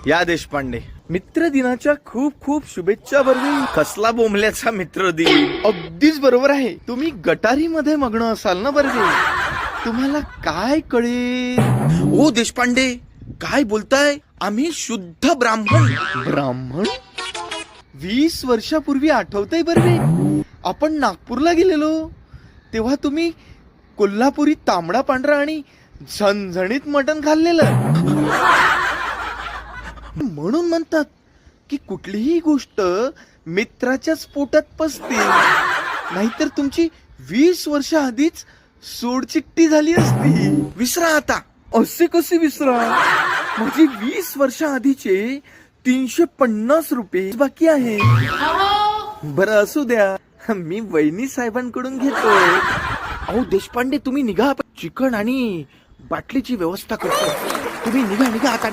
या देशपांडे, मित्र दिनाच्या खूप खूप शुभेच्छा बरं. कसला बोंबल्याचा मित्र दिन. अगदीच बरोबर आहे. तुम्ही गटारी मध्ये मग्न असाल ना बरं. तुम्हाला काय कळेल. ओ देशपांडे, काय बोलताय. आम्ही शुद्ध ब्राह्मण. ब्राह्मण 20 वर्षापूर्वी आठवतंय बरं. आपण नागपूरला गेलेलो तेव्हा तुम्ही कोल्हापुरी तांबडा पांढरा आणि झणझणीत मटण खाल्लेलं. म्हणून म्हणतात की कुठलीही गोष्ट मित्राच्याच पोटात पसते, नाहीतर तुमची 20 वर्ष आधीच सोडचिट्टी झाली असती. विसरा आता. असे कसे विसरा. माझे 20 वर्ष आधीचे 350 रुपये बाकी आहे. बरं असू द्या, मी वहिनी साहेबांकडून घेतो. अहो देशपांडे, तुम्ही निघा. चिकन आणि बाटलीची व्यवस्था करतो. तुम्ही निघा आता.